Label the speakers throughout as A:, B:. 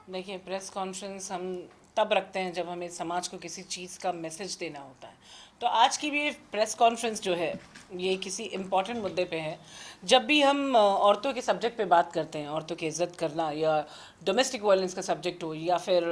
A: देखिए, press conference हम तब रखते हैं जब हमें समाज को किसी चीज़ का मैसेज देना होता है। तो आज की भी ये प्रेस कॉन्फ्रेंस जो है, ये किसी इम्पॉर्टेंट मुद्दे पे है। जब भी हम औरतों के सब्जेक्ट पे बात करते हैं, औरतों की इज्जत करना या डोमेस्टिक वायलेंस का सब्जेक्ट हो या फिर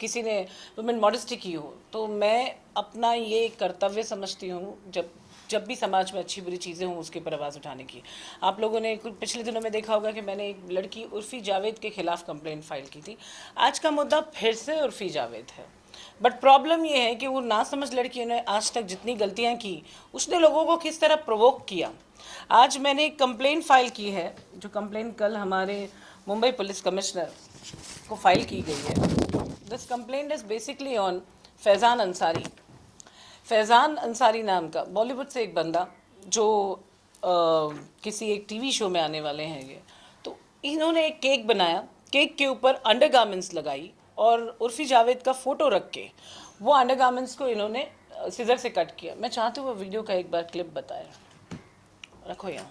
A: किसी ने वुमेन मॉडेस्टी की हो, तो मैं अपना ये कर्तव्य समझती हूँ जब जब भी समाज में अच्छी बुरी चीज़ें हों उसके ऊपर आवाज़ उठाने की। आप लोगों ने कुछ पिछले दिनों में देखा होगा कि मैंने एक लड़की उर्फ़ी जावेद के ख़िलाफ़ कंप्लेंट फ़ाइल की थी। आज का मुद्दा फिर से उर्फ़ी जावेद है। बट प्रॉब्लम ये है कि वो नासमझ लड़की ने आज तक जितनी गलतियाँ की, उसने लोगों को किस तरह प्रोवोक किया। आज मैंने एक कंप्लेंट फ़ाइल की है, जो कंप्लेंट कल हमारे मुंबई पुलिस कमिश्नर को फ़ाइल की गई है। This complaint is basically on Faizan Ansari. Faizan Ansari नाम का बॉलीवुड से एक बंदा जो किसी एक टीवी शो में आने वाले हैं ये, तो इन्होंने एक केक बनाया, केक के ऊपर अंडरगारमेंट्स लगाई और उर्फ़ी जावेद का फ़ोटो रख के वो अंडरगारमेंट्स को इन्होंने सीज़र से कट किया। मैं चाहती हूँ वो वीडियो का एक बार क्लिप बताएं। रखो यहाँ।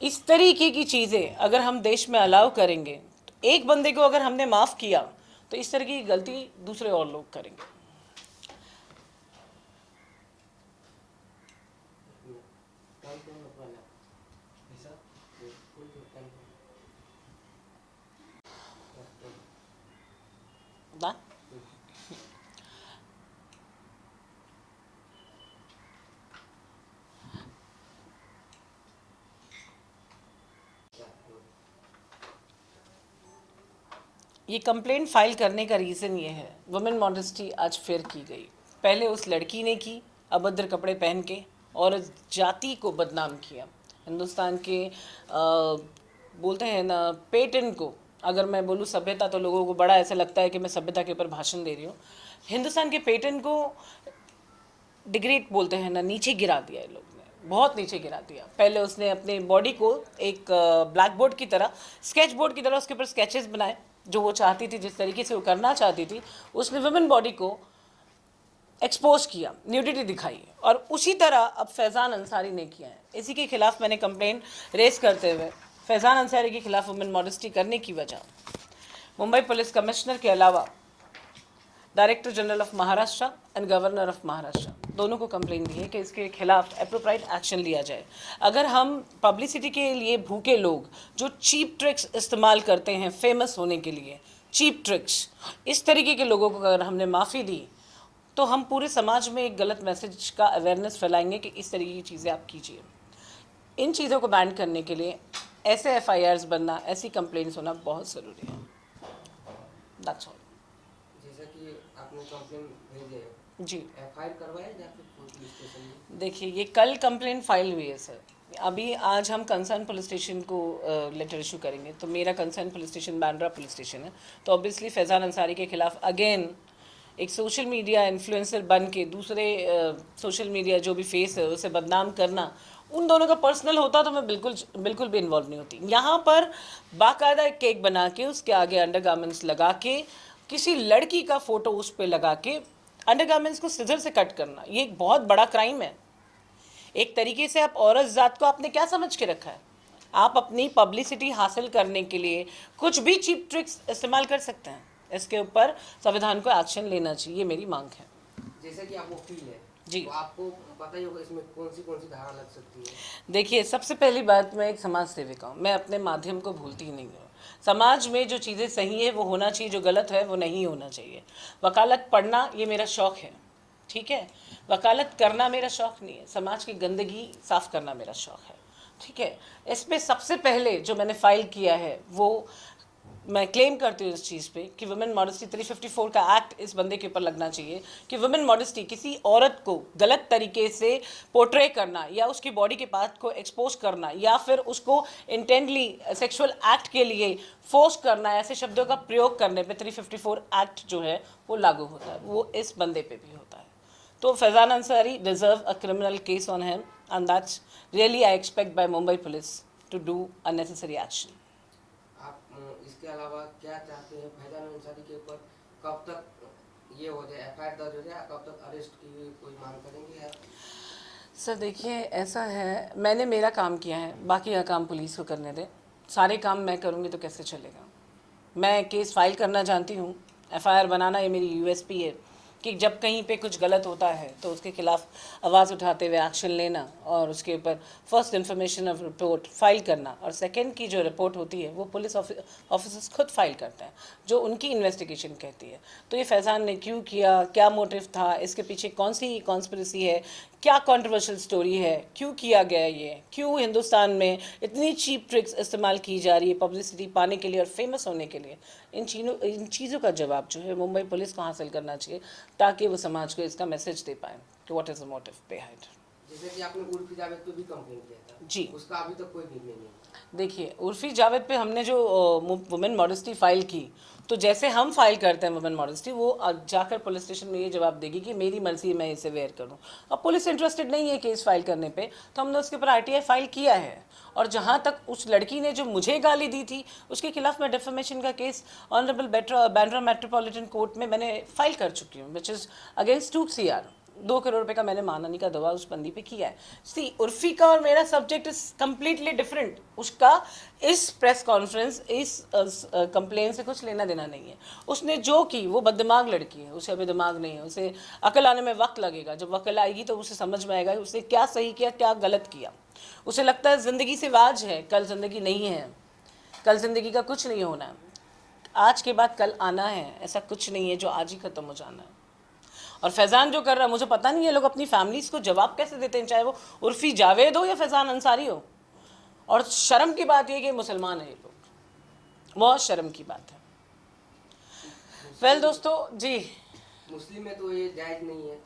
A: इस तरीके की चीज़ें अगर हम देश में अलाउ करेंगे, तो एक बंदे को अगर हमने माफ़ किया तो इस तरह की गलती दूसरे और लोग करेंगे। ना ये कंप्लेंट फाइल करने का रीज़न ये है, वुमेन मॉडेस्टी आज फिर की गई। पहले उस लड़की ने की अभद्र कपड़े पहन के और उस जाति को बदनाम किया। हिंदुस्तान के बोलते हैं ना पेटन को, अगर मैं बोलूँ सभ्यता, तो लोगों को बड़ा ऐसा लगता है कि मैं सभ्यता के ऊपर भाषण दे रही हूँ। हिंदुस्तान के पेटन को डिग्रेड बोलते हैं ना, नीचे गिरा दिया है लोग ने, बहुत नीचे गिरा दिया। पहले उसने अपने बॉडी को एक ब्लैक बोर्ड की तरह, स्केच बोर्ड की तरह उसके ऊपर स्केचेस बनाए जो वो चाहती थी, जिस तरीके से वो करना चाहती थी। उसने वुमेन बॉडी को एक्सपोज किया, न्यूडिटी दिखाई, और उसी तरह अब फैज़ान अंसारी ने किया है। इसी के खिलाफ मैंने कंप्लेंट रेस करते हुए फैज़ान अंसारी के खिलाफ वुमेन मॉडेस्टी करने की वजह मुंबई पुलिस कमिश्नर के अलावा director general of Maharashtra and governor of Maharashtra दोनों को कंप्लेन दी है कि इसके खिलाफ अप्रोप्राइट एक्शन लिया जाए। अगर हम पब्लिसिटी के लिए भूखे लोग जो चीप ट्रिक्स इस्तेमाल करते हैं फेमस होने के लिए, चीप ट्रिक्स, इस तरीके के लोगों को अगर हमने माफ़ी दी तो हम पूरे समाज में एक गलत मैसेज का अवेयरनेस फैलाएंगे कि इस तरीके की चीज़ें आप कीजिए। इन चीज़ों को बैन करने के लिए ऐसे FIRs बनना, ऐसी कंप्लेंट्स होना बहुत ज़रूरी है। That's all.
B: जैसा कि आपने कंप्लेंट भेजे,
A: जी,
B: FIR करवाया या फिर पुलिस स्टेशन में?
A: देखिए, ये कल कंप्लेंट फाइल हुई है सर। अभी आज हम कंसर्न पुलिस स्टेशन को लेटर इशू करेंगे। तो मेरा concern police station Bandra police station है। तो ऑब्वियसली फैज़ान अंसारी के खिलाफ अगेन एक सोशल मीडिया इन्फ्लुएंसर बन के दूसरे सोशल मीडिया जो भी फेस है उसे बदनाम करना, उन दोनों का पर्सनल होता तो मैं बिल्कुल बिल्कुल भी इन्वॉल्व नहीं होती। यहाँ पर बाकायदा एक केक बना के उसके आगे अंडरगारमेंट्स लगा के किसी लड़की का फ़ोटो उस पर लगा के अंडरगारमेंट्स को सिजर से कट करना, ये एक बहुत बड़ा क्राइम है। एक तरीके से आप औरत जात को आपने क्या समझ के रखा है? आप अपनी पब्लिसिटी हासिल करने के लिए कुछ भी चीप ट्रिक्स इस्तेमाल कर सकते हैं। इसके ऊपर संविधान को एक्शन लेना चाहिए, ये मेरी मांग है।
B: जैसे कि आप वकील है
A: जी,
B: तो आपको पता ही होगा इसमें कौन सी धारा लग सकती है।
A: देखिए, सबसे पहली बात, मैं एक समाज सेविका हूँ, मैं अपने माध्यम को भूलती ही नहीं हूँ। समाज में जो चीज़ें सही है वो होना चाहिए, जो गलत है वो नहीं होना चाहिए। वकालत पढ़ना ये मेरा शौक़ है, ठीक है। वकालत करना मेरा शौक़ नहीं है, समाज की गंदगी साफ़ करना मेरा शौक़ है, ठीक है। इस पर सबसे पहले जो मैंने फ़ाइल किया है वो मैं क्लेम करती हूँ इस चीज़ पे कि वुमेन मॉडेस्टी 354 का एक्ट इस बंदे के ऊपर लगना चाहिए कि वुमेन मॉडेस्टी किसी औरत को गलत तरीके से पोर्ट्रे करना या उसकी बॉडी के पार्ट को एक्सपोज करना या फिर उसको इंटेंटली सेक्सुअल एक्ट के लिए फोर्स करना, ऐसे शब्दों का प्रयोग करने पे 354 एक्ट जो है वो लागू होता है, वो इस बंदे पे भी होता है। तो Faizan Ansari deserve a criminal case on him and that's really I expect by Mumbai police to do unnecessary action.
B: आप इसके अलावा क्या चाहते हैं फैज़ान अंसारी के ऊपर? कब तक ये हो जाए, FIR दर्ज हो जाए, कब तक अरेस्ट की कोई मांग करेंगे आप?
A: सर देखिए, ऐसा है, मैंने मेरा काम किया है, बाकी का काम पुलिस को करने दें। सारे काम मैं करूँगी तो कैसे चलेगा? मैं केस फाइल करना जानती हूँ, एफआईआर बनाना ये मेरी यूएसपी है कि जब कहीं पे कुछ गलत होता है तो उसके खिलाफ आवाज़ उठाते हुए एक्शन लेना और उसके ऊपर first information of report file करना, और सेकंड की जो रिपोर्ट होती है वो पुलिस ऑफिसर्स खुद फाइल करते हैं जो उनकी इन्वेस्टिगेशन कहती है। तो ये फैज़ान ने क्यों किया, क्या मोटिव था, इसके पीछे कौन सी कॉन्स्पिरेसी है, क्या कंट्रोवर्शियल स्टोरी है, क्यों किया गया ये, क्यों हिंदुस्तान में इतनी चीप ट्रिक्स इस्तेमाल की जा रही है पब्लिसिटी पाने के लिए और फेमस होने के लिए, इन चीज़ों का जवाब जो है मुंबई पुलिस को हासिल करना चाहिए ताकि वो समाज को इसका मैसेज दे पाए कि what is the motive behind.
B: जैसे कि आपने उर्फी जावेद पे भी कंप्लेन किया था
A: जी,
B: उसका अभी तक कोई निर्णय नहीं।
A: देखिए उर्फी जावेद पे हमने जो वुमेन मॉडेस्टी फाइल की, तो जैसे हम फाइल करते हैं वुमेन मॉडेस्टी, वो जाकर पुलिस स्टेशन में ये जवाब देगी कि मेरी मर्जी है मैं इसे वेयर करूं। अब पुलिस इंटरेस्टेड नहीं है केस फाइल करने पे, तो हमने उसके ऊपर आरटीआई फाइल किया है। और जहां तक उस लड़की ने जो मुझे गाली दी थी उसके खिलाफ मैं डिफेमेशन का case honourable Bandra metropolitan court में मैंने फाइल कर चुकी हूँ, which is against 2 CR। 2 crore रुपए का मैंने मानहानि का दवा उस बंदी पे किया है। सी, उर्फी का और मेरा सब्जेक्ट इज कम्प्लीटली डिफरेंट। उसका इस प्रेस कॉन्फ्रेंस, इस कंप्लेन से कुछ लेना देना नहीं है। उसने जो की वो बददिमाग लड़की है, उसे अभी दिमाग नहीं है, उसे अकल आने में वक्त लगेगा। जब अकल आएगी तो उसे समझ में आएगा उसे क्या सही किया क्या गलत किया। उसे लगता है ज़िंदगी से वाज है, कल ज़िंदगी नहीं है, कल ज़िंदगी का कुछ नहीं होना है, आज के बाद कल आना है, ऐसा कुछ नहीं है जो आज ही ख़त्म हो जाना है। और फैज़ान जो कर रहा है, मुझे पता नहीं है लोग अपनी फैमिलीज़ को जवाब कैसे देते हैं, चाहे वो उर्फी जावेद हो या फैज़ान अंसारी हो। और शर्म की बात ये कि मुसलमान है ये लोग, बहुत शर्म की बात है। वेल दोस्तों जी,
B: मुस्लिम में तो ये जायज़ नहीं है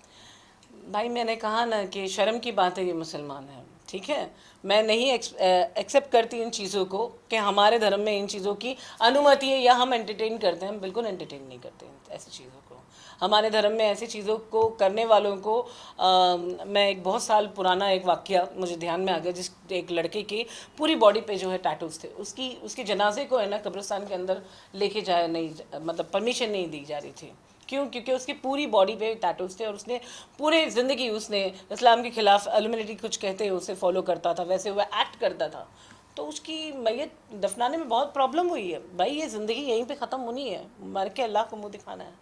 A: भाई मैंने कहा ना कि शर्म की बात है ये मुसलमान है, ठीक है। मैं नहीं एक्सेप्ट करती इन चीज़ों को कि हमारे धर्म में इन चीज़ों की अनुमति है या हम एंटरटेन करते हैं। हम बिल्कुल एंटरटेन नहीं करते ऐसी चीज़ों को। हमारे धर्म में ऐसी चीज़ों को करने वालों को मैं एक बहुत साल पुराना एक वाक़या मुझे ध्यान में आ गया, जिस एक लड़के की पूरी बॉडी पे जो है टैटूज़ थे, उसके जनाजे को है ना कब्रिस्तान के अंदर लेके जाया नहीं, मतलब परमिशन नहीं दी जा रही थी। क्यों? क्योंकि उसकी पूरी बॉडी पे टैटूज़ थे और उसने पूरे ज़िंदगी उसने इस्लाम के ख़िलाफ़ एलिमिनेटी कुछ कहते उसे फॉलो करता था, वैसे हुआ एक्ट करता था। तो उसकी मैयत दफनाने में बहुत प्रॉब्लम हुई है। भाई ये ज़िंदगी यहीं पे ख़त्म होनी है, मर के अल्लाह को मुँह दिखाना है,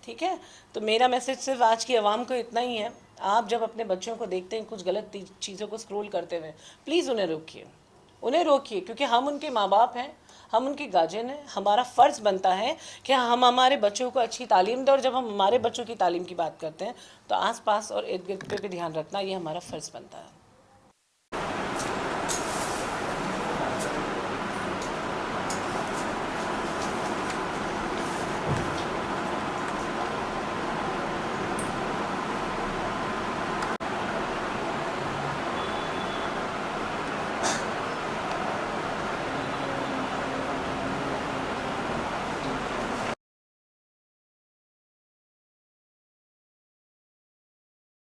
A: ठीक है। तो मेरा मैसेज सिर्फ आज की आवाम को इतना ही है, आप जब अपने बच्चों को देखते हैं कुछ गलत चीज़ों को स्क्रॉल करते हुए, प्लीज़ उन्हें रोकिए, क्योंकि हम उनके माँ बाप हैं, हम उनके गार्जियन हैं। हमारा फ़र्ज़ बनता है कि हम हमारे बच्चों को अच्छी तालीम दें, और जब हम हमारे बच्चों की तालीम की बात करते हैं तो आस पास और इर्द गिर्द पे भी ध्यान रखना ये हमारा फ़र्ज़ बनता है।